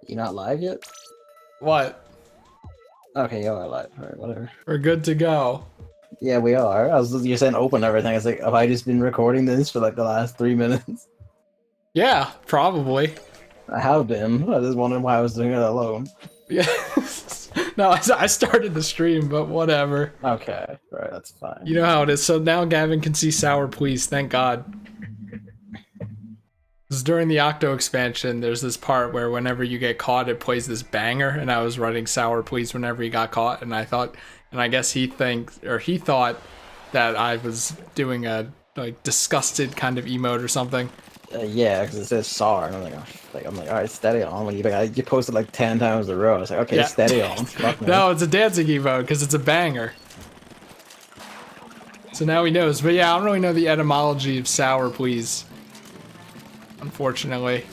You not live yet? What? Okay, you are live. Alright, whatever. We're good to go. Yeah, we are. You're saying open everything. I was like, have I just been recording this for like the last 3 minutes? Yeah, probably. I have been. I just wondering why I was doing it alone. Yeah. No, I started the stream, but whatever. Okay, right, that's fine. You know how it is. So now Gavin can see Sour Please, thank God. Because during the Octo expansion, there's this part where whenever you get caught, it plays this banger, and I was running Sour Please whenever he got caught, and I guess he thought that I was doing a like disgusted kind of emote or something. Yeah, because it says SAR, and I'm like, all right, steady on. When you posted like 10 times in a row. I was like, okay, Yeah. steady on. Fuck me. No, it's a dancing emote because it's a banger. So now he knows. But yeah, I don't really know the etymology of Sour Please. Unfortunately.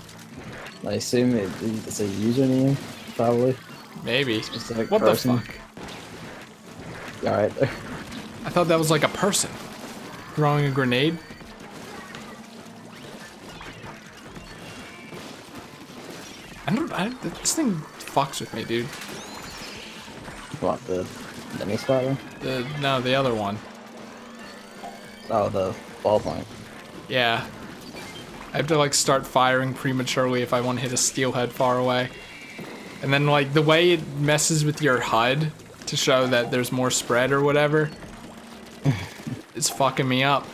I assume it's a username, probably. Maybe. Specific What person. the fuck? Alright. I thought that was like a person throwing a grenade. This thing fucks with me, dude. What, the mini spotter? No, the other one. Oh, the ballpoint. Yeah. I have to like start firing prematurely if I want to hit a steelhead far away. And then like the way it messes with your HUD to show that there's more spread or whatever, it's fucking me up.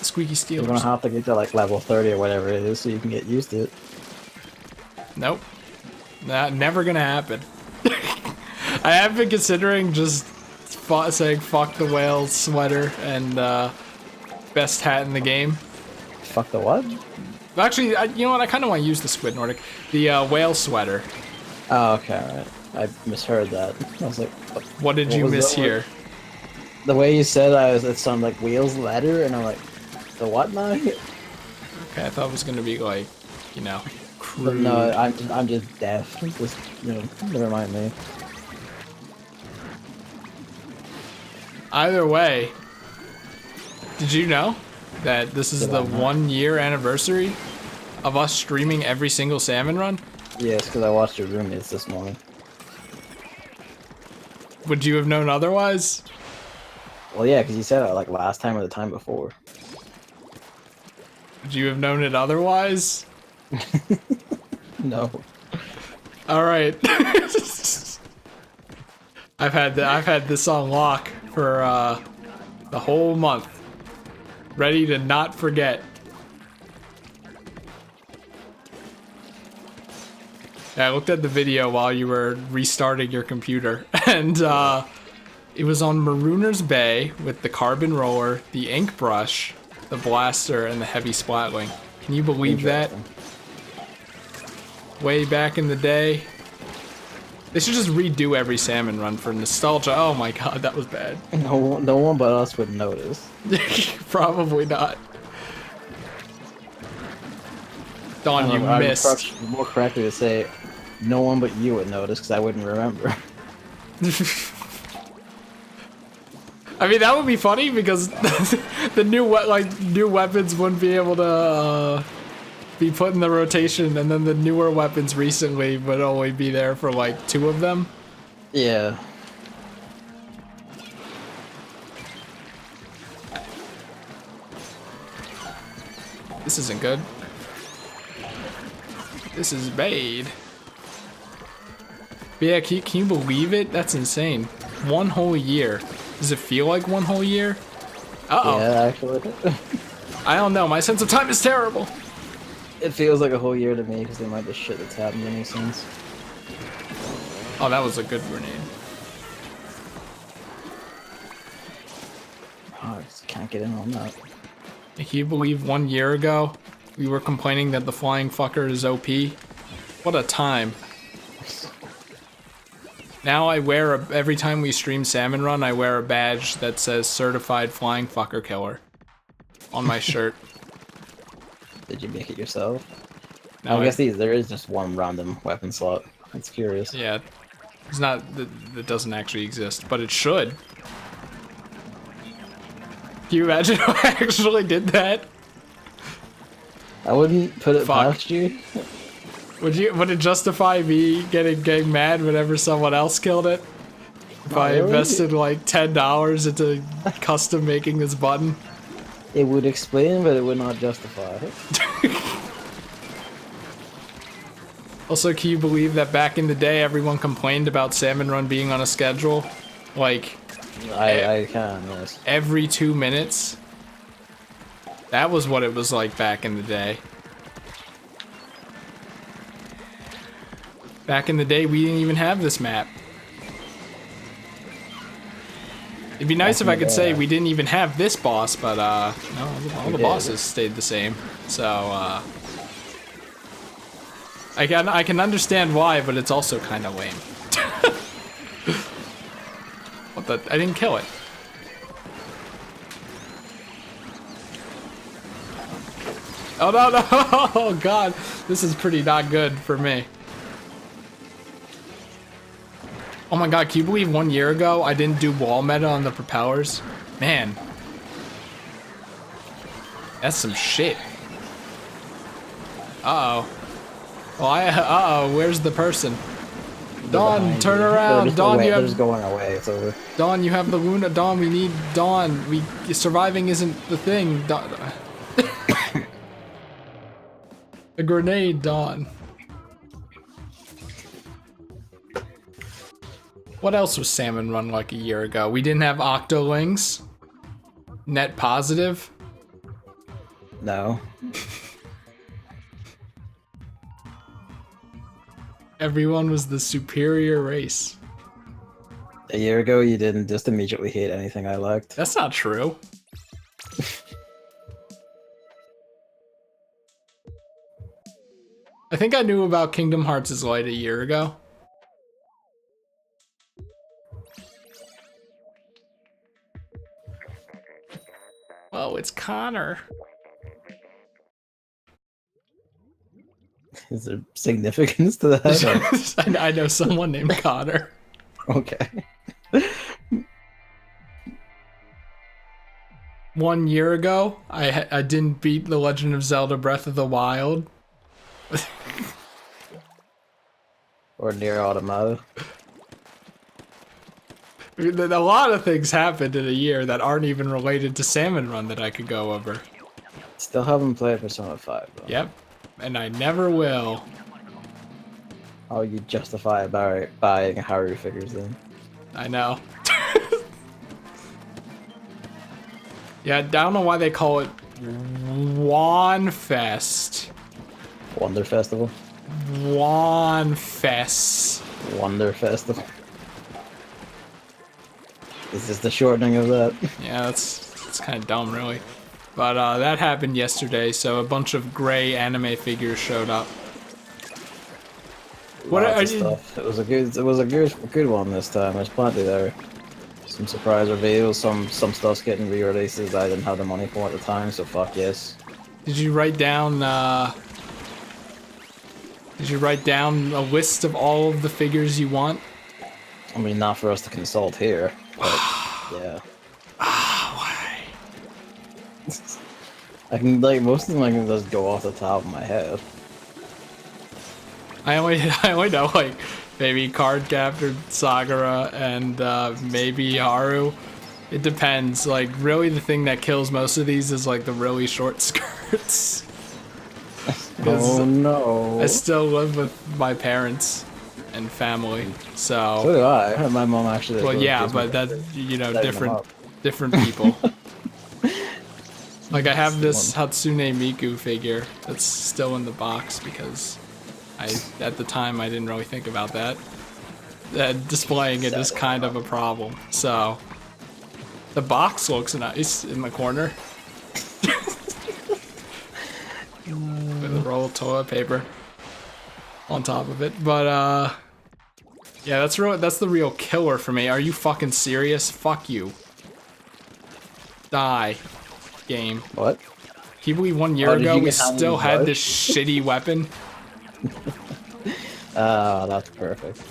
Squeaky steel. You're gonna have to get to like level 30 or whatever it is so you can get used to it. Nope. That never gonna happen. I have been considering just saying fuck the whale sweater and best hat in the game. Fuck the what? Actually, you know what? I kind of want to use the Squid Nordic. The whale sweater. Oh, okay, alright. I misheard that. I was like, What did you miss here? The way you said it sounded like wheels letter, and I'm like, the what now? Okay, I thought it was gonna be like, you know, crude. But no, I'm just deaf. Just, never mind me. Either way, did you know that this is the 1 year anniversary of us streaming every single Salmon Run? Yes, because I watched your roommates this morning. Would you have known otherwise? Well, yeah, because you said it like last time or the time before. Would you have known it otherwise? No. All right. I've had this on lock for the whole month, ready to not forget. Yeah, I looked at the video while you were restarting your computer, and it was on Marooner's Bay with the carbon roller, the ink brush, the blaster, and the heavy splatling. Can you believe that? Way back in the day. They should just redo every Salmon Run for nostalgia. Oh my god, that was bad. No one but us would notice. Probably not. Don, you missed. More correctly to say, no one but you would notice because I wouldn't remember. I mean, that would be funny because the new weapons wouldn't be able to be put in the rotation, and then the newer weapons recently would only be there for like 2 of them. Yeah. This isn't good. This is bad. But yeah, can you believe it? That's insane. 1 whole year. Does it feel like 1 whole year? Uh-oh. Yeah, actually. I don't know. My sense of time is terrible. It feels like a whole year to me because the amount of shit that's happened to me since. Oh, that was a good grenade. Oh, I just can't get in on that. Can you believe 1 year ago we were complaining that the flying fucker is OP? What a time. Now I wear every time we stream Salmon Run, I wear a badge that says Certified Flying Fucker Killer on my shirt. Did you make it yourself? No, I guess there is just one random weapon slot. That's curious. Yeah, it's not that doesn't actually exist, but it should. Can you imagine if I actually did that? I wouldn't put it Fuck. past you. Would it justify me getting mad whenever someone else killed it? If I invested like $10 into custom making this button? It would explain, but it would not justify it. Also, can you believe that back in the day, everyone complained about Salmon Run being on a schedule? Like, I can, yes. every 2 minutes? That was what it was like back in the day. Back in the day, we didn't even have this map. It'd be nice if I could say we didn't even have this boss, but no, all the bosses stayed the same. So I can understand why, but it's also kind of lame. What the? I didn't kill it. Oh no no! Oh god, this is pretty not good for me. Oh my god, can you believe 1 year ago I didn't do wall meta on the propellers? Man. That's some shit. Uh-oh. Well, uh-oh, where's the person? Dawn, turn around. Dawn, you have... going away, it's over. Dawn, you have the Luna. Dawn, we need Dawn. Surviving isn't the thing. Dawn. A grenade, Dawn. What else was Salmon Run like a year ago? We didn't have Octolings. Net positive. No. Everyone was the superior race. A year ago, you didn't just immediately hate anything I liked. That's not true. I think I knew about Kingdom Hearts' Light a year ago. Oh, it's Connor. Is there significance to that? I know someone named Connor. Okay. 1 year ago, I didn't beat The Legend of Zelda Breath of the Wild. Or Near Automata. A lot of things happened in a year that aren't even related to Salmon Run that I could go over. Still haven't played Persona 5, though. Yep, and I never will. How you justify buying Haru figures then? I know. Yeah, I don't know why they call it Wanfest. Wonder Festival? Wanfest. Wonder Festival. Is this the shortening of that? Yeah, it's kind of dumb, really. But that happened yesterday, so a bunch of gray anime figures showed up. What are you? Stuff. It was a good one this time. There's plenty there. Some surprise reveals, some stuff's getting re-releases I didn't have the money for at the time, so fuck yes. Did you write down a list of all of the figures you want? I mean, not for us to consult here, but yeah. Why? I can, like, most of them I can just go off the top of my head. I only know, like, maybe Cardcaptor, Sagara, and maybe Haru. It depends. Like, really the thing that kills most of these is, like, the really short skirts. Oh no. I still live with my parents and family, so... So do I. My mom actually... Well, yeah, but that, you know, different people. Like, I have this Hatsune Miku figure that's still in the box because at the time, I didn't really think about that. Displaying it is kind of a problem, so... The box looks nice in the corner. With a roll of toilet paper on top of it, but yeah, that's the real killer for me. Are you fucking serious? Fuck you. Die, game. What? Can you believe 1 year ago we still had this shitty weapon? Ah, that's perfect.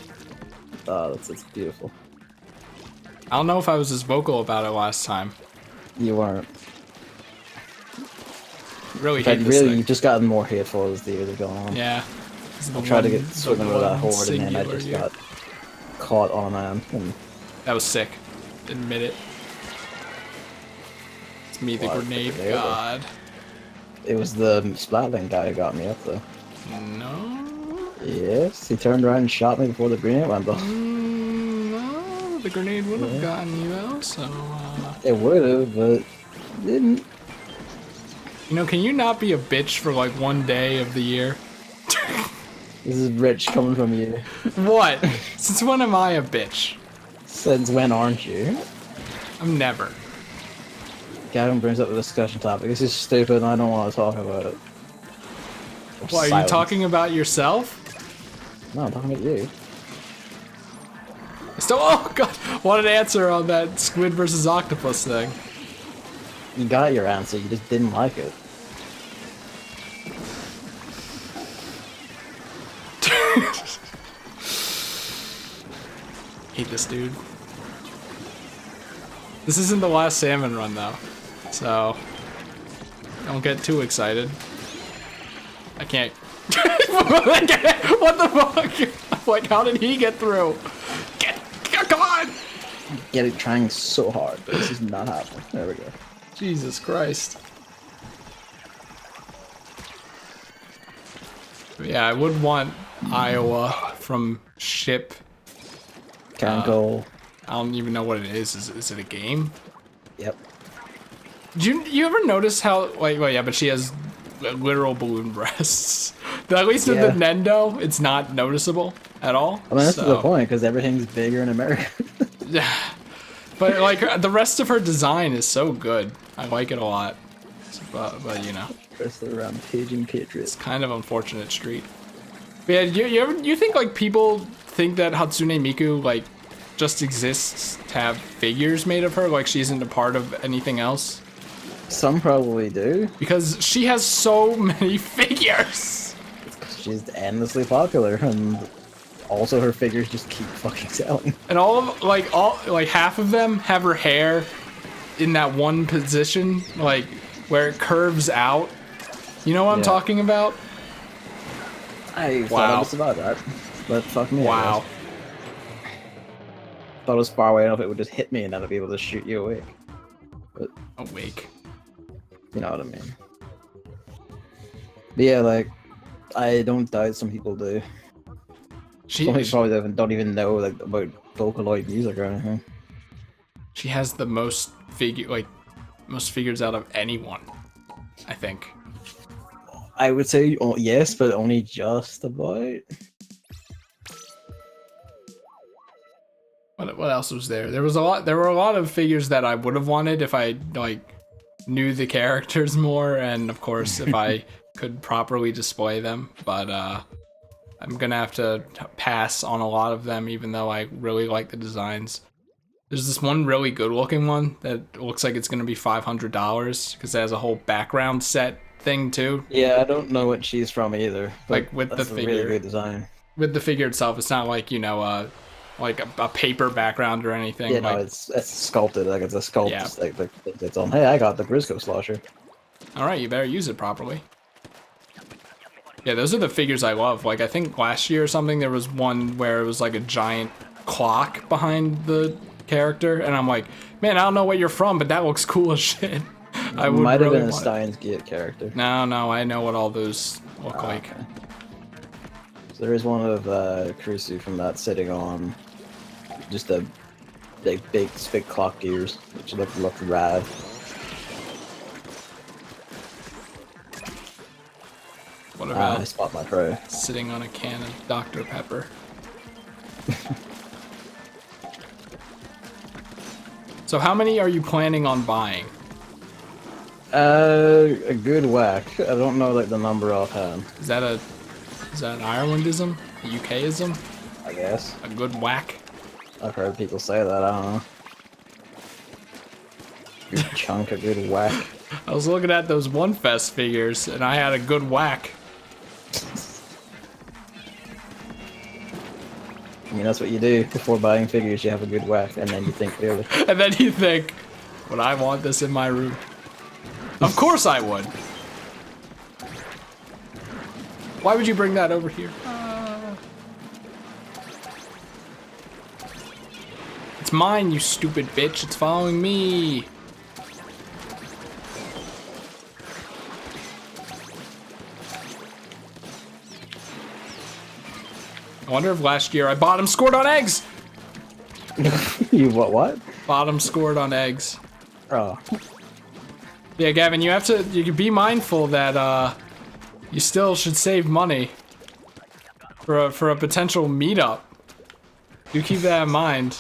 Oh, it's beautiful. I don't know if I was as vocal about it last time. You weren't. Really hate this thing. You've just gotten more hateful as the years have gone on. Yeah. I tried to get swimming with that horde and then I just got caught on a man. And that was sick. Admit it. It's me, the grenade god. It was the Splatling guy who got me up though. No. Yes, he turned around and shot me before the grenade went off. No, the grenade would have gotten you though, so... It would have, but it didn't. You know, can you not be a bitch for like one day of the year? This is rich coming from you. What? Since when am I a bitch? Since when aren't you? I'm never. Gavin brings up the discussion topic. This is stupid and I don't want to talk about it. What, are you talking about yourself? No, I'm talking about you. Still, oh god, what an answer on that squid versus octopus thing. You got your answer, you just didn't like it. Hate this dude. This isn't the last salmon run though, so don't get too excited. I can't. What the fuck? Like, how did he get through? Come on! Get it trying so hard, but this is not happening. There we go. Jesus Christ. But yeah, I would want Iowa from ship. Cancel. I don't even know what it is. Is it a game? Yep. Do you ever notice how, like, well, yeah, but she has literal balloon breasts. But at least with the Nendo, it's not noticeable at all. I mean, that's the point, because everything's bigger in America. Yeah. But, like, the rest of her design is so good. I like it a lot. But you know. Rest of the rampaging patriot. It's kind of unfortunate street. But yeah, you think, like, people think that Hatsune Miku, like, just exists to have figures made of her? Like, she isn't a part of anything else? Some probably do. Because she has so many figures. She's endlessly popular, and also her figures just keep fucking selling. And all half of them have her hair in that one position, like where it curves out. You know what I'm talking about? I thought I was about that, but fuck me. Wow. Thought it was far away enough it would just hit me and then I'd be able to shoot you awake. But awake. You know what I mean. But yeah, like, I don't doubt some people do. Some people probably don't even know like about Vocaloid music or anything. She has the most figures out of anyone, I think. I would say yes, but only just about. What else was there? There were a lot of figures that I would have wanted if I knew the characters more, and of course if I could properly display them. But I'm gonna have to pass on a lot of them, even though I really like the designs. There's this one really good looking one that looks like it's gonna be $500 because it has a whole background set thing too. Yeah, I don't know what she's from either. Like with the figure, really good design. With the figure itself, it's not like like a paper background or anything. Yeah, no, it's sculpted. Like it's a sculpt. Yeah. Like it's on. Hey, I got the Grisco slosher. All right, you better use it properly. Yeah, those are the figures I love. Like I think last year or something, there was one where it was like a giant clock behind the character, and I'm like, man, I don't know what you're from, but that looks cool as shit. I would might have really been a Steins Gate character. No, I know what all those look like. Okay. So there is one of Kurusu from that sitting on just a big clock gears, which look rad. What about I spot my prey. Sitting on a can of Dr. Pepper? So how many are you planning on buying? A good whack. I don't know like the number offhand. Is that an Irelandism? A UKism? I guess. A good whack? I've heard people say that, I don't know. Good chunk, a good whack. I was looking at those One Fest figures and I had a good whack. I mean, that's what you do before buying figures. You have a good whack, and then you think clearly. And then you think, would I want this in my room? Of course I would. Why would you bring that over here? It's mine, you stupid bitch. It's following me. I wonder if last year I bottom scored on eggs. You what? Bottom scored on eggs. Oh. Yeah, Gavin, you can be mindful that you still should save money for a potential meetup. Do keep that in mind.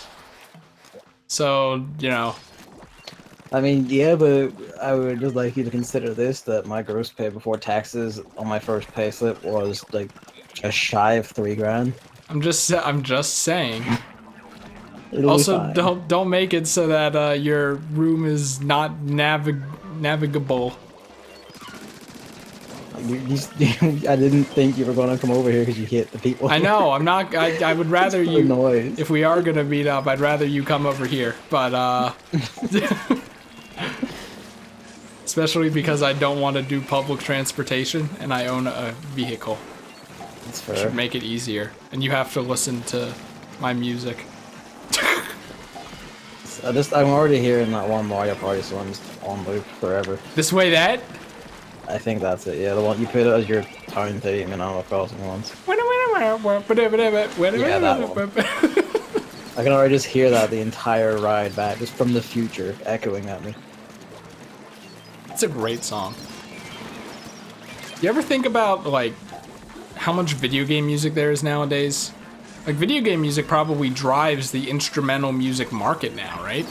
So, you know. I mean, yeah, but I would just like you to consider this, that my gross pay before taxes on my first pay slip was like just shy of $3,000. I'm just saying. It'll Also, be fine. don't make it so that your room is not navigable. I didn't think you were gonna come over here because you hit the people. I know. I'm not. I would rather you. Noise. If we are gonna meet up, I'd rather you come over here. But especially because I don't want to do public transportation and I own a vehicle. That's fair. Should make it easier, and you have to listen to my music. I'm already hearing that one Mario Party song just on loop forever. This way, that. I think that's it. Yeah, the one you put it as your tone theme in Animal Crossing once. Yeah, that one. I can already just hear that the entire ride back, just from the future, echoing at me. It's a great song. You ever think about like how much video game music there is nowadays? Like video game music probably drives the instrumental music market now, right?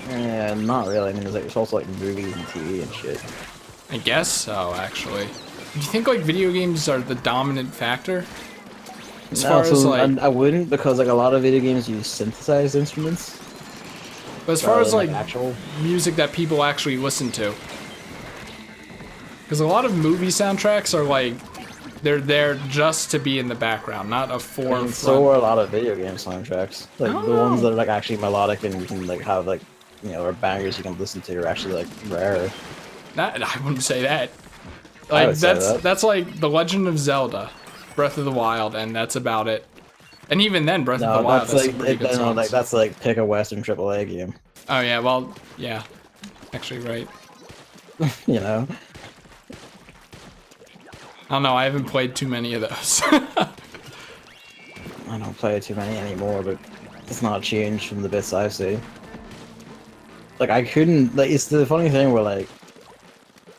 Yeah, not really. I mean, there's also like movies and TV and shit. I guess so, actually. Do you think like video games are the dominant factor? As far as like, I wouldn't, because like a lot of video games use synthesized instruments. but as far as like actual music that people actually listen to, because a lot of movie soundtracks are like they're there just to be in the background, not a forefront. So are a lot of video game soundtracks. Like the ones that are like actually melodic and you can like have like or bangers you can listen to are actually like rare. I wouldn't say that. Like that's like The Legend of Zelda, Breath of the Wild, and that's about it. And even then, Breath of the Wild has some pretty good songs. That's like pick a Western AAA game. Oh yeah, well, yeah, actually right. You know. I don't know. I haven't played too many of those. I don't play too many anymore, but it's not changed from the bits I've seen. Like I couldn't. Like it's the funny thing where like.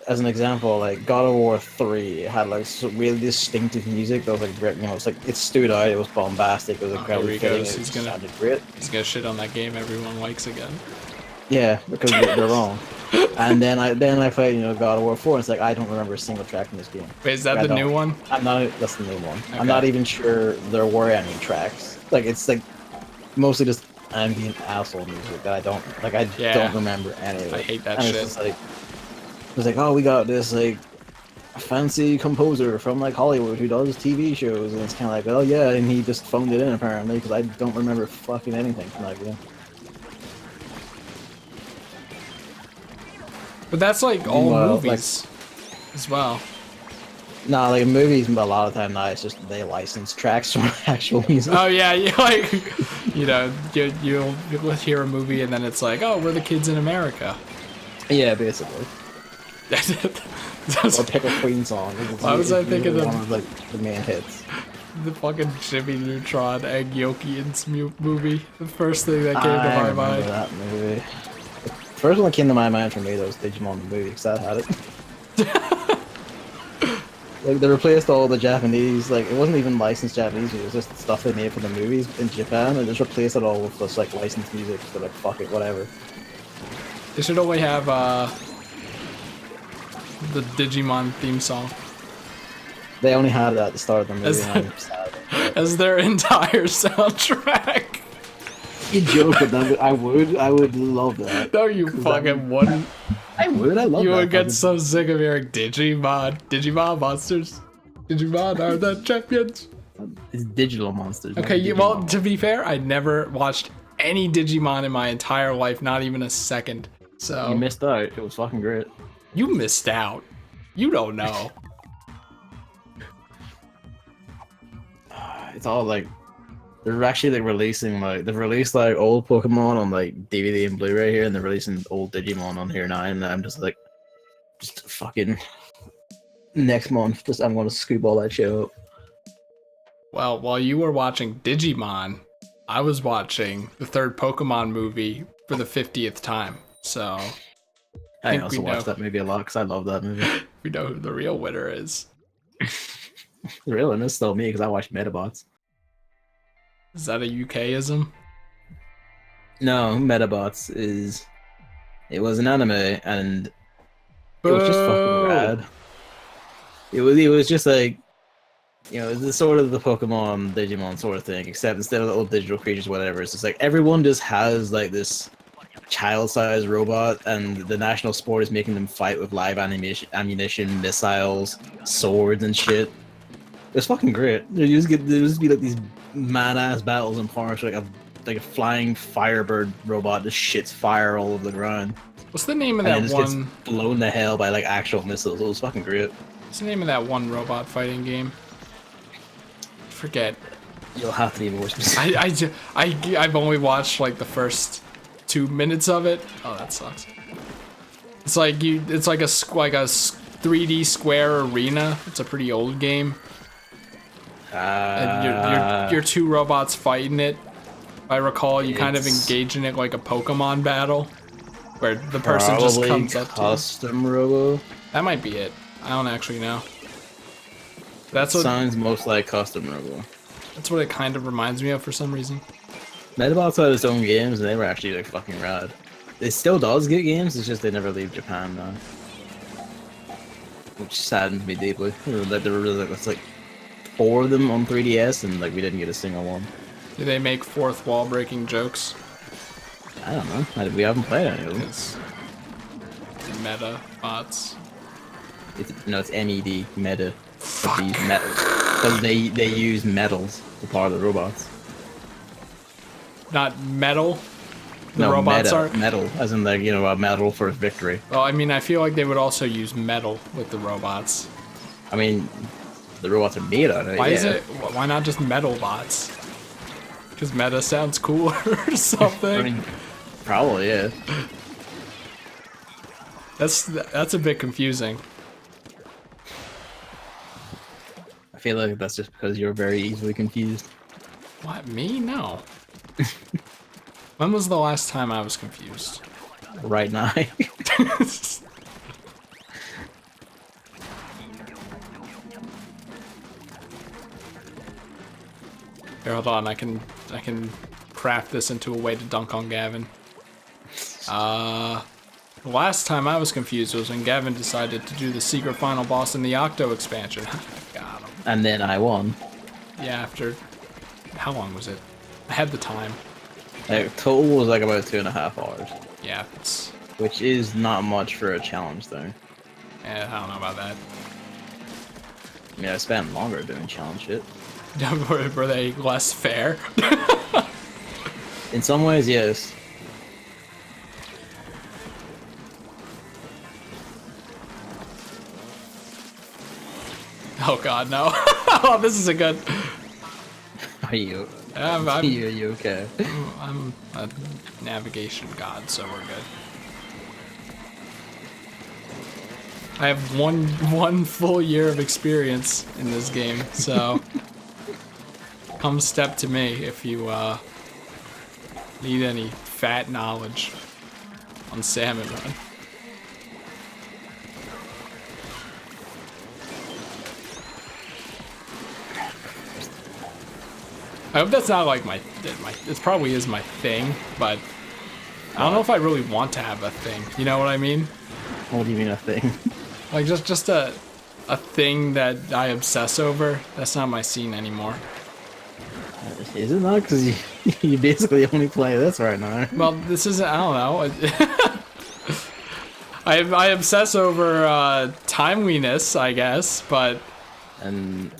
As an example, like God of War 3 had like really distinctive music that was like great, it's like it stood out, it was bombastic, it was incredibly fitting, it sounded great. He's gonna shit on that game everyone likes again. Yeah, because they're wrong. And then I played, God of War 4, and it's like I don't remember a single track in this game. Wait, is that the new one? That's the new one. Okay. I'm not even sure there were any tracks. Like it's like mostly just ambient asshole music that I don't remember any of it. I hate that and shit. It's just like, it was like, oh, we got this like fancy composer from like Hollywood who does TV shows, and it's kind of like, oh yeah, and he just phoned it in apparently because I don't remember fucking anything from that game. But that's like all movies as well. Nah, like movies, but a lot of the time now it's just they license tracks from actual music. Oh yeah, you like, you'll hear a movie and then it's like, oh, we're the kids in America. Yeah, basically. Or pick a Queen song. Why was I thinking of one of like the main hits? The fucking Jimmy Neutron Egg Yokians movie. The first thing that came to my mind. That movie. The first one that came to my mind for me though was Digimon the movie, because that had it. Like they replaced all the Japanese, like it wasn't even licensed Japanese music, it was just stuff they made for the movies in Japan, and just replaced it all with this like licensed music. So like fuck it, whatever. They should only have the Digimon theme song. They only had it at the start of the movie. And I'm sad. As their entire soundtrack. You joke, but I would love that. No, you fucking wouldn't. I would. I love that. You would get so sick of hearing Digimon monsters. Digimon are the champions. It's digital monsters. Okay, well, to be fair, I never watched any Digimon in my entire life, not even a second. So you missed out. It was fucking great. You missed out. You don't know. It's all like They're actually like releasing like they've released like old Pokemon on like DVD and Blu-ray here, and they're releasing old Digimon on here now. And I'm just like, just fucking next month, just I'm gonna scoop all that shit up. Well, while you were watching Digimon, I was watching the third Pokemon movie for the 50th time. So I also watched that movie a lot because I love that movie. we know who the real winner is. The real one is still me because I watched Metabots. Is that a UKism? No, Metabots is. It was an anime and it was just fucking rad. It was just like, you know, it's sort of the Pokemon, Digimon sort of thing, except instead of little digital creatures, whatever, it's just like everyone just has like this child-sized robot, and the national sport is making them fight with live ammunition, missiles, swords, and shit. It's fucking great. There used to be like these mad-ass battles in parks, like a flying Firebird robot just shits fire all over the ground. What's the name of And that it just one? gets blown to hell by like actual missiles. It was fucking great. What's the name of that one robot fighting game? Forget. You'll have to be more specific. I've only watched like the first 2 minutes of it. Oh, that sucks. It's like it's like a 3D square arena. It's a pretty old game. And you're two robots fighting it. If I recall, you kind of engage in it like a Pokemon battle, where the person just comes up to you. Custom Robo. That might be it. I don't actually know. That's what Sounds most like Custom Robo. That's what it kind of reminds me of for some reason. Metabots had its own games, and they were actually like fucking rad. It still does get games. It's just they never leave Japan now, which saddens me deeply. Like there were it's like 4 of them on 3DS, and like we didn't get a single one. Do they make fourth wall breaking jokes? I don't know. We haven't played any of them. It's meta bots. It's MED, meta. Because they use metals to power the robots. Not metal. The No, robots are metal, as in like, you know, a medal for victory. Well, I mean, I feel like they would also use metal with the robots. I mean, the robots are made out of it. Why yeah. is it? Why not just metal bots? Because meta sounds cooler or something. I mean, probably, yeah. That's a bit confusing. I feel like that's just because you're very easily confused. What, me? No. When was the last time I was confused? Right now. Here, hold on. I can craft this into a way to dunk on Gavin. The last time I was confused was when Gavin decided to do the secret final boss in the Octo expansion. Got him. And then I won. Yeah, after... How long was it? I had the time. Like, total was like about 2.5 hours. Yeah, it's... Which is not much for a challenge, though. Yeah, I don't know about that. I mean, I spent longer doing challenge shit. Were they less fair? In some ways, yes. Oh god, no. Oh, this is a good... Are you? Are you okay? I'm a navigation god, so we're good. I have one full year of experience in this game, so come step to me if you need any fat knowledge on Salmon Run. I hope that's not like my it probably is my thing, but I don't know if I really want to have a thing. You know what I mean? What do you mean a thing? Like just a thing that I obsess over. That's not my scene anymore. Is it not? Because you basically only play this right now. Well, this isn't. I don't know. I obsess over timeliness, I guess, but And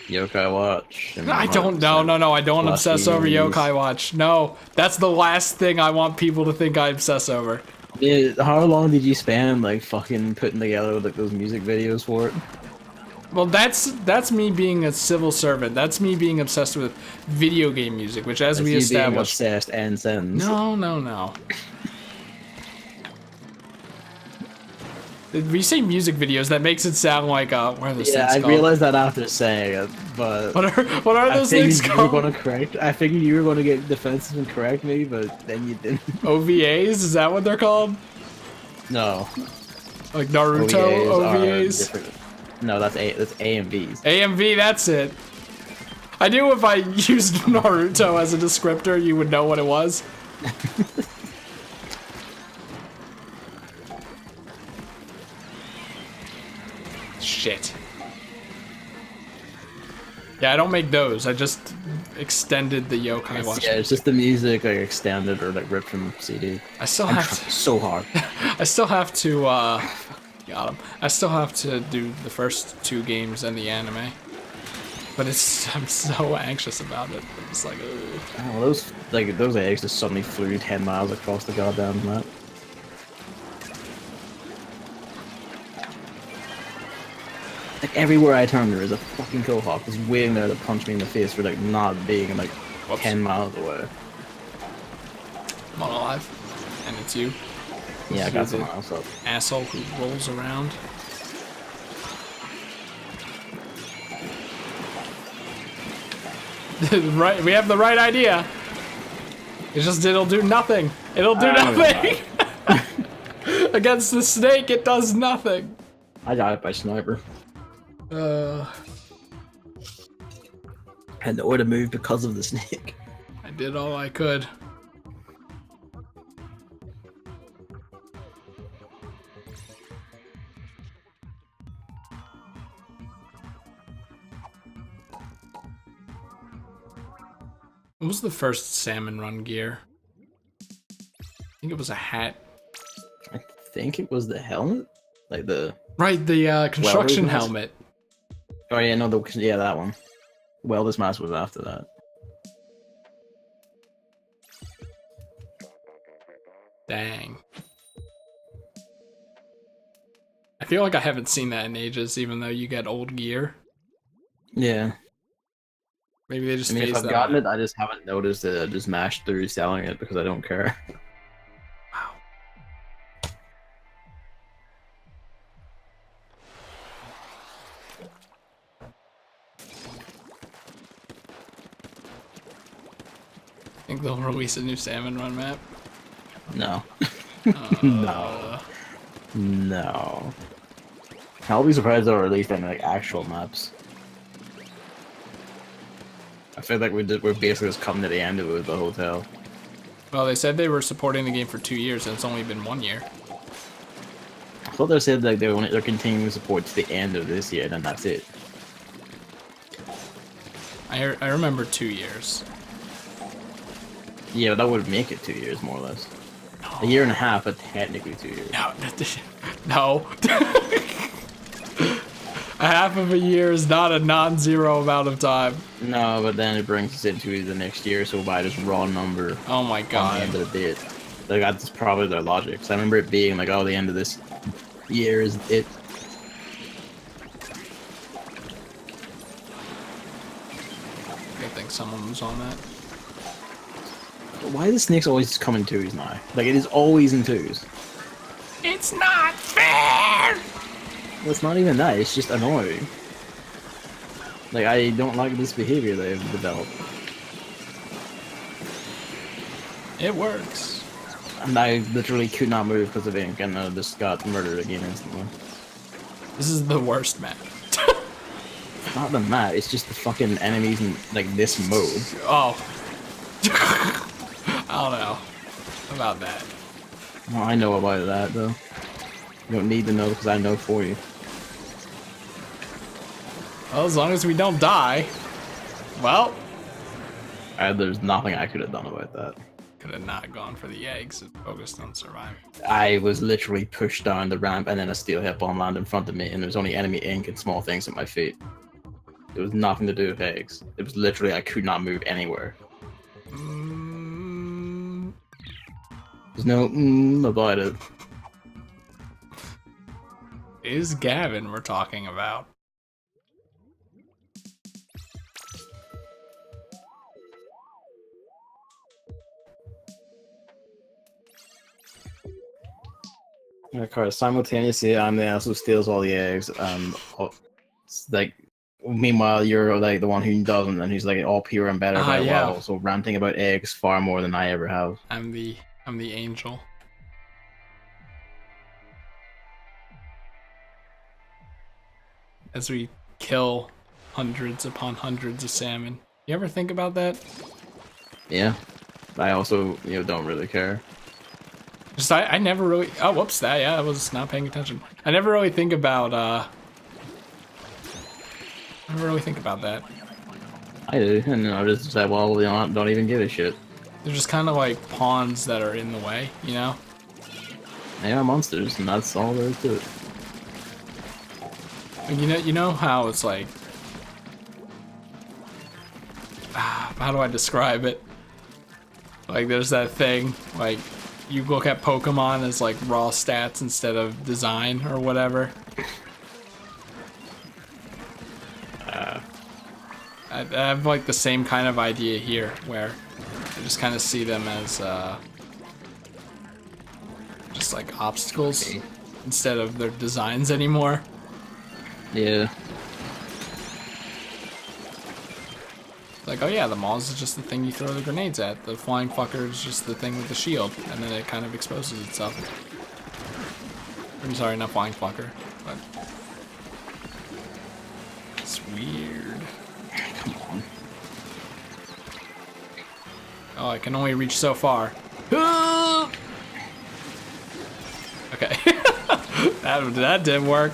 Yokai Watch. And I don't. No. I don't obsess over plushies. Yokai Watch. No, that's the last thing I want people to think I obsess over. Yeah, how long did you spend like fucking putting together like those music videos for it? Well, that's me being a civil servant. That's me being obsessed with video game music, which, as That's we you being established, obsessed and sentence. no. When you say music videos, that makes it sound like what are those Yeah, things I called? realized that after saying it, but What are those things you were called? going to correct. I figured you were going to get defensive and correct me, but then you didn't. OVAs? Is that what they're called? No, Like Naruto Are OVAs? different. No, that's A and B's. AMV, that's it. I knew if I used Naruto as a descriptor, you would know what it was. Shit. Yeah, I don't make those. I just extended the yokai watch. Yeah, it's just the music like extended or like ripped from CD. I still I'm have trying to. so hard. I still have to. Got him. I still have to do the first 2 games and the anime. But I'm so anxious about it. I'm just like, ugh. Oh, those eggs just suddenly flew 10 miles across the goddamn map. Like everywhere I turn, there is a fucking Quahog just waiting there to punch me in the face for like not being like Whoops. 10 miles away. I'm on alive. And it's you. Yeah, I got someone else up. Asshole who rolls around. Right, we have the right idea. It'll do nothing. It'll do nothing. Against the snake, it does nothing. I got it by sniper. Had nowhere to move because of the snake. I did all I could. What was the first Salmon Run gear? I think it was a hat. I think it was the helmet? Like the... Right, the construction mask? helmet. Oh yeah, no, yeah, that one. Welder's mask was after that. Dang. I feel like I haven't seen that in ages, even though you get old gear. Yeah. Maybe they just I mean, if phased I've that gotten out. it, I just haven't noticed it. I just mashed through selling it because I don't care. Wow. Think they'll release a new Salmon Run map? No. No. No. I'll be surprised they'll release any like actual maps. I feel like we're basically just coming to the end of it with the hotel. Well, they said they were supporting the game for 2 years, and it's only been 1 year. I thought they said like they're continuing support to the end of this year, and then that's it. I remember 2 years. Yeah, but that would make it 2 years more or less. A year and a half, but technically 2 years. No, no. A half of a year is not a non-zero amount of time. No, but then it brings us into the next year, so by just raw number Oh my on the god. end of the date. Like that's probably their logic. So I remember it being like, oh, the end of this year is it. I think someone was on that. Why do the snakes always come in twos now? Like it is always in twos. It's not fair! Well, it's not even that. It's just annoying. Like I don't like this behavior they've developed. It works. And I literally could not move because of ink, and I just got murdered again instantly. This is the worst map. Not the map, it's just the fucking enemies in like this mode. Oh. I don't know about that. Well, I know about that though. You don't need to know because I know for you. Well, as long as we don't die. Well, There's nothing I could have done about that. could have not gone for the eggs and focused on survival. I was literally pushed down the ramp and then a steel hit bomb landed in front of me and there was only enemy ink and small things at my feet. It was nothing to do with eggs. It was literally I could not move anywhere. There's no about it. Is Gavin we're talking about? Of course, simultaneously, I'm the ass who steals all the eggs. Like, meanwhile, you're like the one who doesn't, and who's like all pure and better about it, while Yeah. also ranting about eggs far more than I ever have. I'm the angel. As we kill hundreds upon hundreds of salmon. You ever think about that? Yeah, I also don't really care. Just I never really. Oh, whoops! I was not paying attention. I never really think about. I never really think about that. I do, and I just say, well, don't even give a shit. They're just kind of like pawns that are in the way, you know. They are monsters, and that's all there is to it. You know how it's like. How do I describe it? Like, there's that thing, like, you look at Pokemon as like raw stats instead of design or whatever. I have like the same kind of idea here, where I just kind of see them as just like obstacles instead of their designs anymore. Yeah. Like, oh yeah, the Maws is just the thing you throw the grenades at. The flying fucker is just the thing with the shield, and then it kind of exposes itself. I'm sorry, not flying fucker, but it's weird. Come on. Oh, I can only reach so far. Okay, that didn't work.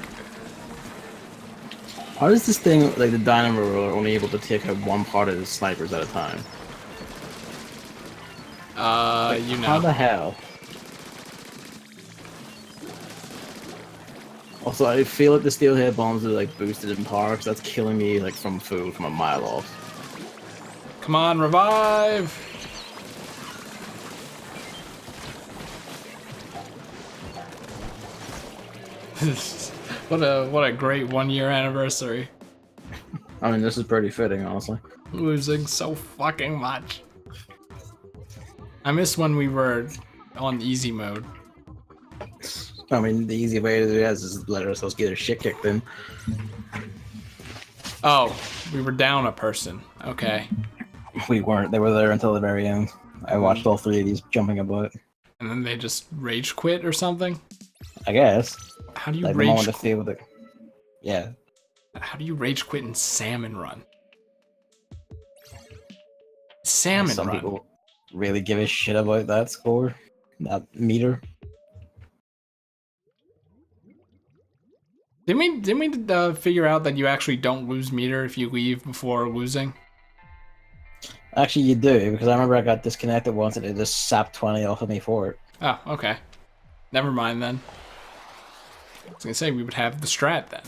How is this thing, like the dynamo roller, only able to take out one part of the snipers at a time? You know. How the hell? Also, I feel like the steelhead bombs are like boosted in power, because that's killing me like from food from a mile off. Come on, revive! What a great 1 year anniversary. I mean, this is pretty fitting, honestly. Losing so fucking much. I miss when we were on easy mode. I mean, the easy way to do that is let ourselves get our shit kicked in. Oh, we were down a person. Okay. We weren't. They were there until the very end. I watched all three of these jumping about. And then they just rage quit or something? I guess. How do you Like the rage moment to feel the... Yeah. How do you rage quit in Salmon Run? Salmon Some Run. people really give a shit about that score. That meter. Didn't we figure out that you actually don't lose meter if you leave before losing? Actually, you do, because I remember I got disconnected once and it just sapped 20 off of me for it. Oh, okay. Never mind then. I was gonna say we would have the strat then.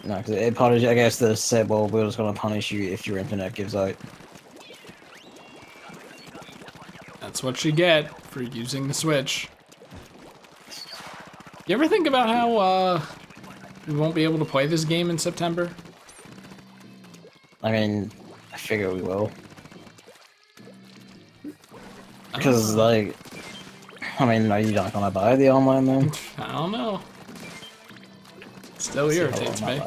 No, because it punished, I guess they said, well, we're just going to punish you if your internet gives out. That's what you get for using the Switch. You ever think about how we won't be able to play this game in September? I mean, I figure we will. Because, like, I mean, are you not going to buy the online then? I don't know. Still irritates me.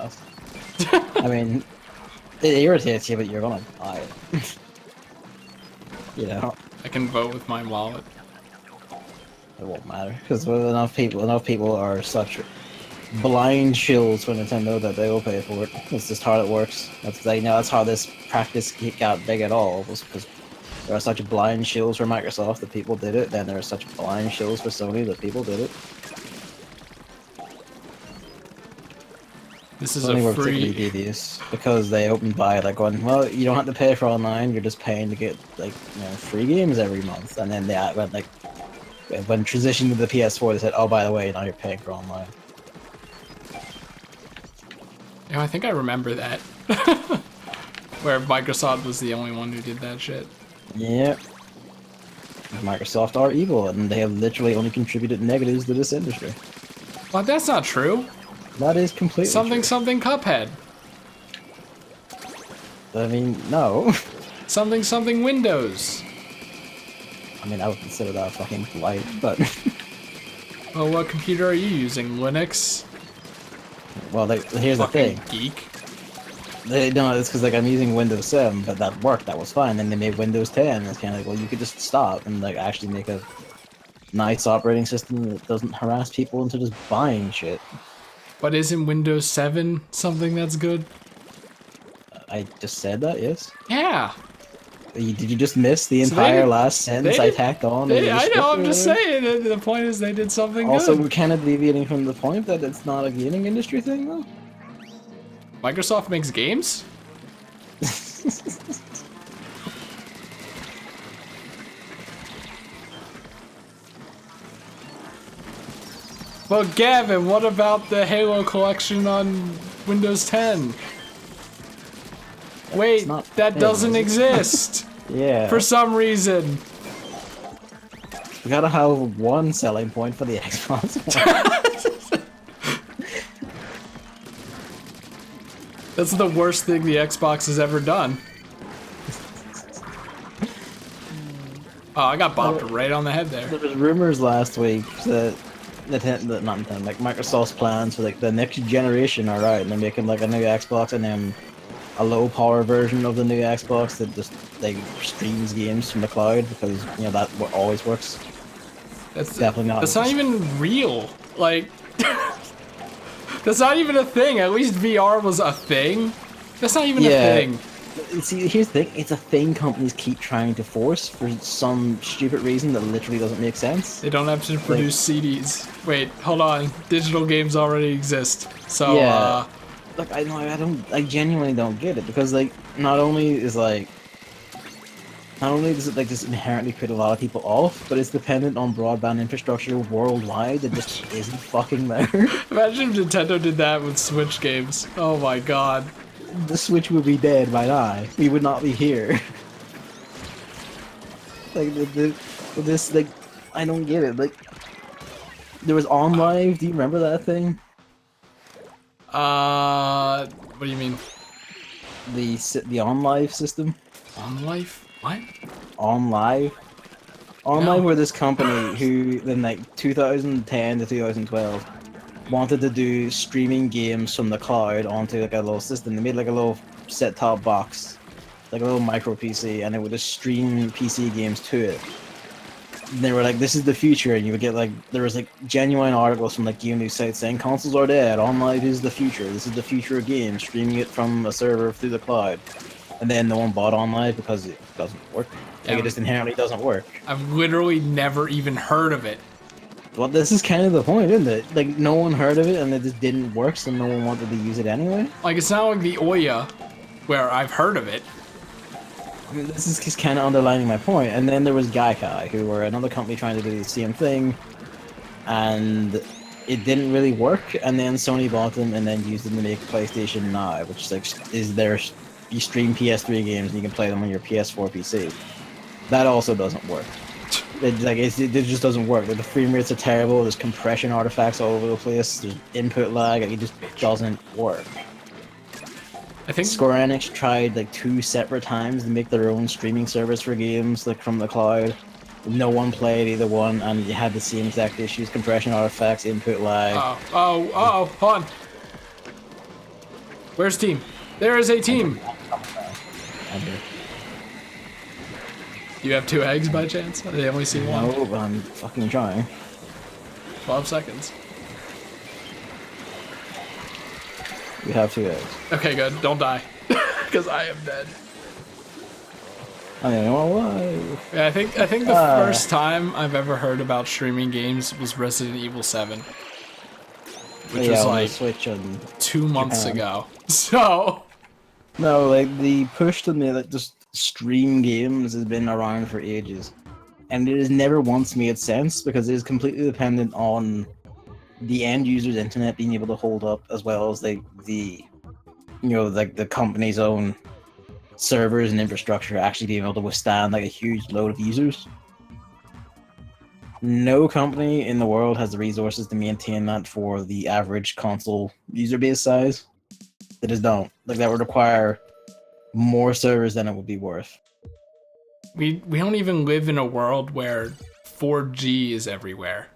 I mean, it irritates you, but you're going to buy it. You know? I can vote with my wallet. It won't matter, because enough people are such blind shills for Nintendo that they will pay for it. That's just how it works. That's how this practice got big at all, was because there are such blind shills for Microsoft that people did it, then there are such blind shills for Sony that people did it. This is Sony a were free... particularly devious because they opened by like going, well, you don't have to pay for online, you're just paying to get like free games every month, and then they went like when transitioning to the PS4, they said, oh, by the way, now you're paying for online. Yeah, I think I remember that. Where Microsoft was the only one who did that shit. Yeah. Microsoft are evil, and they have literally only contributed negatives to this industry. Well, that's not true. That is completely Something true. something Cuphead. I mean, no. Something something Windows. I mean, I would consider that fucking light, but... Well, what computer are you using? Linux? Well, like, here's the Fucking thing. geek. No, it's because like I'm using Windows 7, but that worked. That was fine. Then they made Windows 10. And it's kind of like, well, you could just stop and like actually make a nice operating system that doesn't harass people into just buying shit. But isn't Windows 7 something that's good? I just said that, yes. Yeah. Did you just miss the So entire last sentence I did, tacked on in the I know, I'm descriptor just there? saying, the point is they did something Also, good. we're kind of deviating from the point that it's not a gaming industry thing, though. Microsoft makes games? Well, Gavin, what about the Halo collection on Windows 10? Wait, not that thing, doesn't is it? exist. Yeah. For some reason. We gotta have one selling point for the Xbox One. That's the worst thing the Xbox has ever done. Oh, I got bopped right on the head there. There was rumors last week that like Microsoft's plans for like the next generation are out, and they're making like a new Xbox and then a low power version of the new Xbox that just like streams games from the cloud because that always works. That's Definitely not. That's not even real. Like, that's not even a thing. At least VR was a thing. That's not even a thing. See, here's the thing. It's a thing companies keep trying to force for some stupid reason that literally doesn't make sense. They don't have to produce CDs. Wait, hold on. Digital games already exist. So, Like, I genuinely don't get it because, like, not only does it like just inherently put a lot of people off, but it's dependent on broadband infrastructure worldwide that just isn't fucking there. imagine if Nintendo did that with Switch games. Oh my god. The Switch would be dead by now. We would not be here. Like this like I don't get it. Like there was OnLive. Do you remember that thing? What do you mean? The OnLive system. On Life? What? OnLive. OnLive were this company who in like 2010 to 2012 wanted to do streaming games from the cloud onto like a little system. They made like a little set-top box, like a little micro PC, and it would just stream PC games to it. And they were like, "This is the future," and you would get like there was like genuine articles from like game news sites saying consoles are dead, OnLive is the future. This is the future of games, streaming it from a server through the cloud. And then no one bought OnLive because it doesn't work. Like it just inherently doesn't work. I've literally never even heard of it. Well, this is kind of the point, isn't it? Like, no one heard of it, and it just didn't work, so no one wanted to use it anyway. Like, it's not like the Oya, where I've heard of it. I mean, this is just kind of underlining my point. And then there was Gaikai, who were another company trying to do the same thing, and it didn't really work. And then Sony bought them, and then used them to make PlayStation Now, which is their you stream PS3 games and you can play them on your PS4 PC. That also doesn't work. It just doesn't work. Like, the frame rates are terrible. There's compression artifacts all over the place. There's input lag. Like, it just doesn't work. I think Square Enix tried like 2 separate times to make their own streaming service for games like from the cloud. No one played either one, and you had the same exact issues: compression artifacts, input lag. hold on. Where's team? There is a team. Do you have 2 eggs by chance? They only see 1. No, but I'm fucking trying. 12 seconds. We have 2 eggs. Okay, good. Don't die. Because I am dead. I mean, why? Yeah, I think the first time I've ever heard about streaming games was Resident Evil 7. Which was like Switch and 2 months Japan. ago. So No, like the push to me that just stream games has been around for ages, and it has never once made sense because it is completely dependent on the end user's internet being able to hold up, as well as the company's own servers and infrastructure actually being able to withstand like a huge load of users. No company in the world has the resources to maintain that for the average console user base size. They just don't. Like, that would require more servers than it would be worth. we don't even live in a world where 4G is everywhere.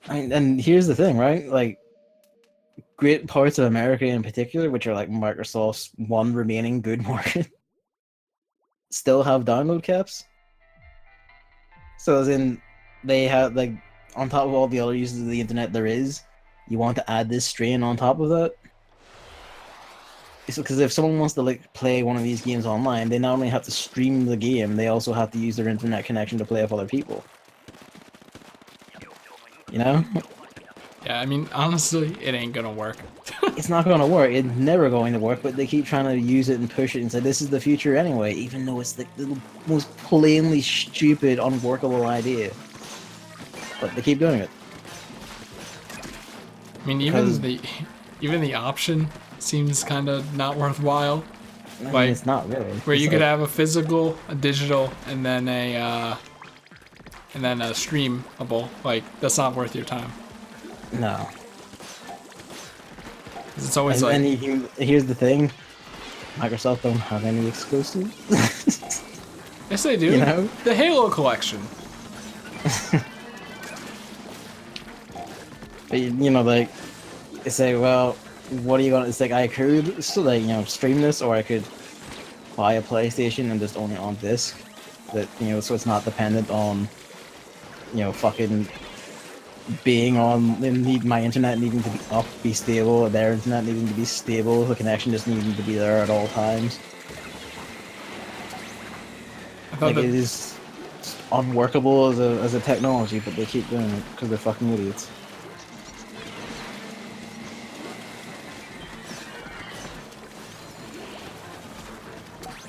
I mean, and here's the thing, right? Like, great parts of America in particular, which are like Microsoft's one remaining good market, still have download caps. So as in, they have like on top of all the other uses of the internet there is, you want to add this strain on top of that. Because if someone wants to like play one of these games online, they not only have to stream the game, they also have to use their internet connection to play with other people. You know? Yeah, I mean, honestly, it ain't gonna work. It's not going to work. It's never going to work, but they keep trying to use it and push it and say this is the future anyway, even though it's like the most plainly stupid, unworkable idea. But they keep doing it. I mean, Because even the option seems kind of not worthwhile. I mean, Like, it's not really. Where It's you could like- have a physical, a digital, and then a streamable. Like, that's not worth your time. No. 'Cause it's always And, like, here's the thing: Microsoft don't have any exclusives. yes, they do. You know? The Halo collection. But you know, like, they say, well, what are you gonna? It's like I could still like stream this, or I could buy a PlayStation and just own it on disc. That so it's not dependent on fucking being on my internet needing to be up, be stable, their internet needing to be stable, the connection just needing to be there at all times. I thought Like that, it is unworkable as a technology, but they keep doing it because they're fucking idiots.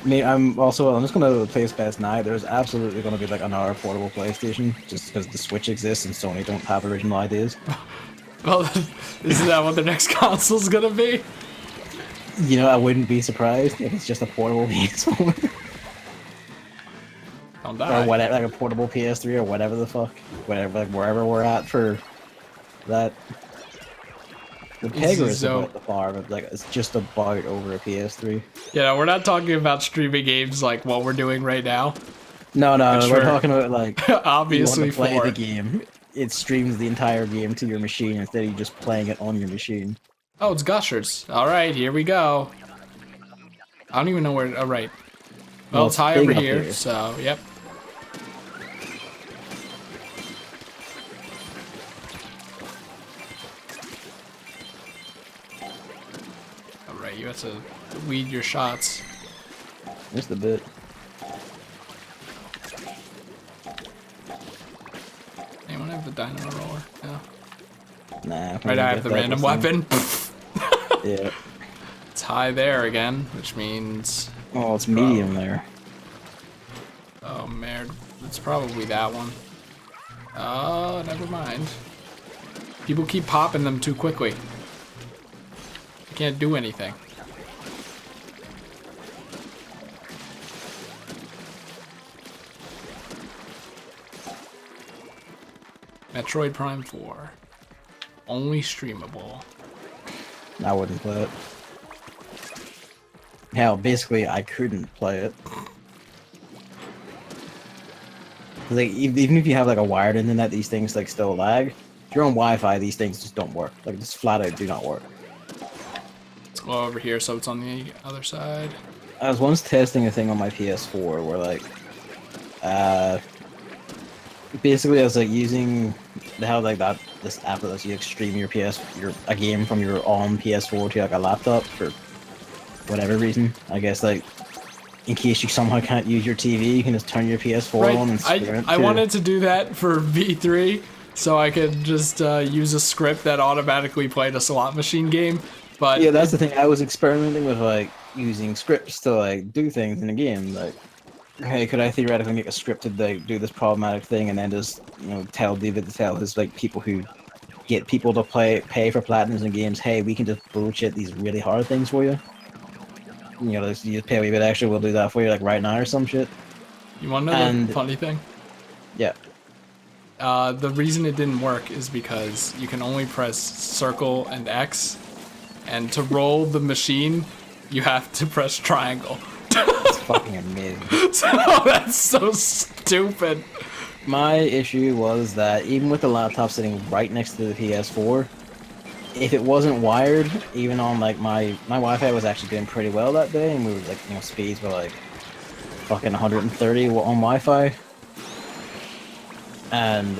I mean, I'm just gonna play Space Night. There's absolutely gonna be like another portable PlayStation, just because the Switch exists and Sony don't have original ideas. well, isn't that what the next console's gonna be? I wouldn't be surprised if it's just a portable PS4 Don't die. or whatever, like a portable PS3 or whatever the fuck, whatever, like wherever we're at for that. The Pegger is so- about the bar, but like it's just about over a PS3. Yeah, we're not talking about streaming games like what we're doing right now. No, But we're sure. talking about like you Obviously, want to play for the game. It streams the entire game to your machine instead of you just playing it on your machine. Oh, it's Gushers. All right, here we go. I don't even know where. All right. Well, it's high big over up here, so yep. All right, you have to weed your shots. Just a bit. Anyone have the dynamo roller? No. Nah. Right, I have the random weapon. Yeah. It's high there again, which means. Oh, it's medium there. Oh, man. It's probably that one. Oh, never mind. People keep popping them too quickly. You can't do anything. Metroid Prime 4. Only streamable. I wouldn't play it. Hell, basically, I couldn't play it. Like, even if you have like a wired internet, these things like still lag. If you're on Wi-Fi, these things just don't work. Like, just flat out do not work. Let's go over here so it's on the other side. I was once testing a thing on my PS4 where like, basically I was like using how like this app that lets you like, stream a game from your own PS4 to like a laptop for whatever reason. I guess like in case you somehow can't use your TV, you can just turn your PS4 on and stream it. I wanted to do that for V3 so I could just use a script that automatically played a slot machine game. But yeah, that's the thing. I was experimenting with like using scripts to like do things in a game. Like, hey, could I theoretically make a script to like do this problematic thing and then just tell David to tell his like people who get people to pay for platinums in games, hey, we can just bullshit these really hard things for you. You just pay a wee bit extra, we'll do that for you like right now or some shit. You want to know the funny thing? Yeah. The reason it didn't work is because you can only press circle and X, and to roll the machine, you have to press triangle. It's fucking amazing. So that's so stupid. My issue was that even with the laptop sitting right next to the PS4, if it wasn't wired, even on like my Wi-Fi was actually doing pretty well that day, and we were like, speeds were like fucking 130 on Wi-Fi, and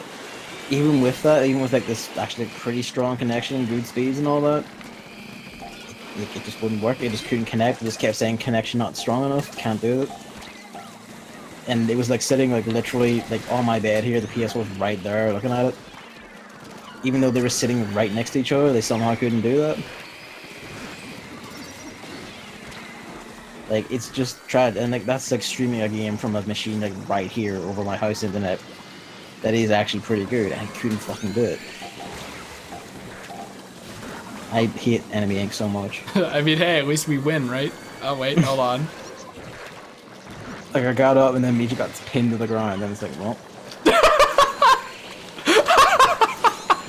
even with that, even with like this actually pretty strong connection, good speeds and all that, it just wouldn't work. It just couldn't connect. It just kept saying connection not strong enough. Can't do it. And it was like sitting like literally like on my bed here. The PS was right there looking at it. Even though they were sitting right next to each other, they somehow couldn't do that. Like it's just tried, and like that's like streaming a game from a machine like right here over my house internet. That is actually pretty good, and I couldn't fucking do it. I hate Enemy Inc. so much. I mean, hey, at least we win, right? Oh wait, hold on. Like I got up and then Mija got pinned to the ground, and it's like, well,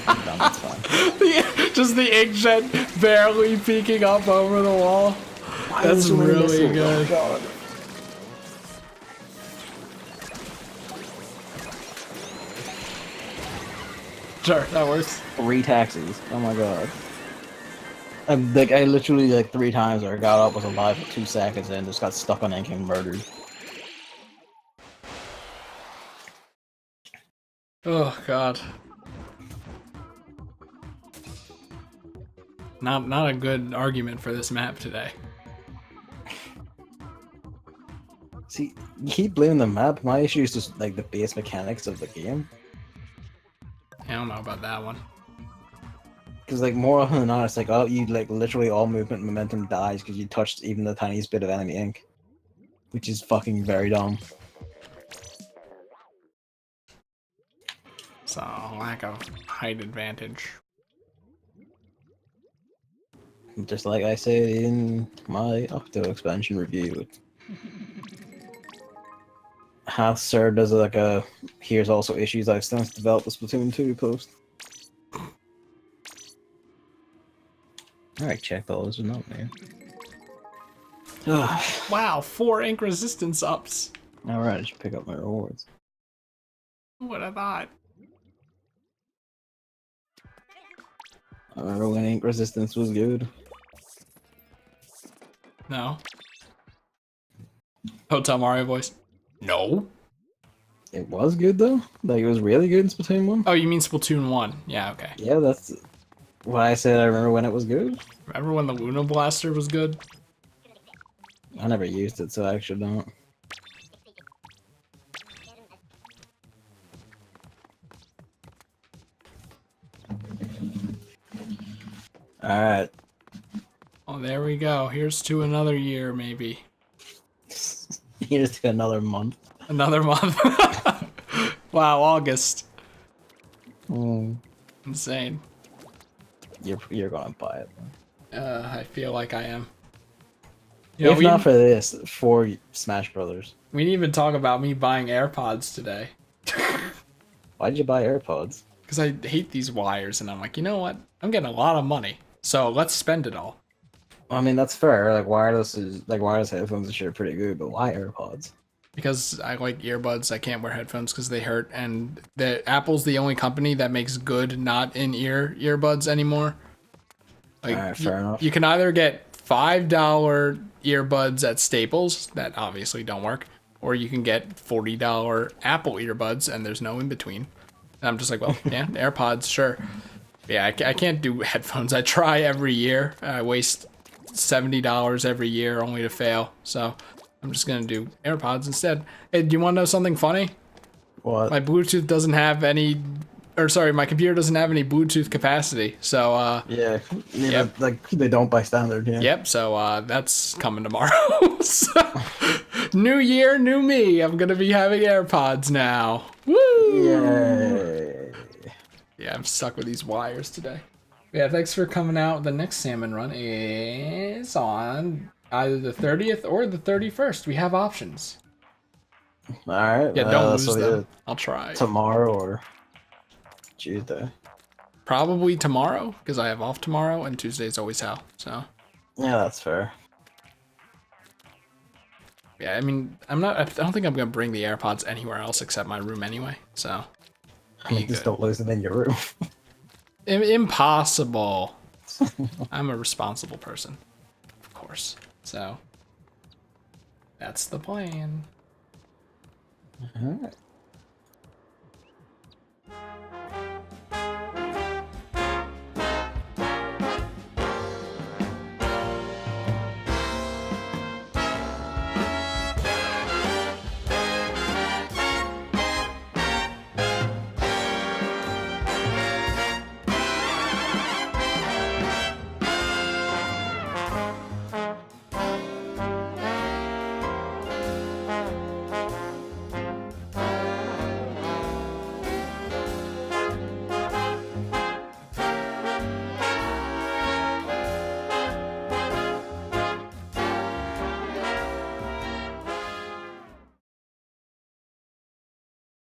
I'm done. That's fine. Just the inkjet barely peeking up over the wall. That's really good. Oh, God. Sure, that works. 3 taxis. Oh my god. I literally like 3 times where I got up, was alive for 2 seconds, and just got stuck on ink and murdered. Oh god. Not a good argument for this map today. See, you keep blaming the map. My issue is just like the base mechanics of the game. I don't know about that one. Because like more often than not, it's like, oh, you like literally all movement momentum dies because you touched even the tiniest bit of enemy ink, which is fucking very dumb. So lack of height advantage. Just like I said in my Octo expansion review. Has served as like a here's also issues I've since developed the Splatoon 2 post. Alright, check those or not, man. Wow, 4 ink resistance ups. Alright, I should pick up my rewards. What I thought. I remember when ink resistance was good. No. Hotel Mario voice. No. It was good though? Like it was really good in Splatoon 1? Oh, you mean Splatoon 1? Yeah, okay. Yeah, that's why I said I remember when it was good. Remember when the Luna Blaster was good? I never used it, so I actually don't. Alright. Oh, there we go. Here's to another year, maybe. Here's to another month. Another month. Wow, August. Mm. Insane. You're gonna buy it. I feel like I am. You know, If not for this, for Smash Brothers. we didn't even talk about me buying AirPods today. Why'd you buy AirPods? Because I hate these wires, and I'm like, you know what? I'm getting a lot of money, so let's spend it all. I mean, that's fair. Like wireless headphones and shit are pretty good, but why AirPods? Because I like earbuds. I can't wear headphones because they hurt, and Apple's the only company that makes good not in ear earbuds anymore. Like, Alright, fair enough. You can either get $5 earbuds at Staples that obviously don't work, or you can get $40 Apple earbuds, and there's no in between. And I'm just like, well, yeah, AirPods, sure. Yeah, I can't do headphones. I try every year. I waste $70 every year only to fail. So I'm just gonna do AirPods instead. Hey, do you want to know something funny? What? My Bluetooth doesn't have any, or sorry, my computer doesn't have any Bluetooth capacity. So Yeah, Yep. like they don't by standard. Yeah. yep. So that's coming tomorrow. So, new year, new me. I'm gonna be having AirPods now. Woo! Yay. Yeah, I'm stuck with these wires today. Yeah, thanks for coming out. The next Salmon Run is on either the 30th or the 31st. We have options. All right. Yeah, don't lose so them. I'll try. Tomorrow or Tuesday. Probably tomorrow, because I have off tomorrow, and Tuesday's always hell. So Yeah, that's fair. Yeah, I mean, I don't think I'm gonna bring the AirPods anywhere else except my room anyway. So, I mean, just don't lose them in your room. Impossible. I'm a responsible person, of course. So, that's the plan. Alright.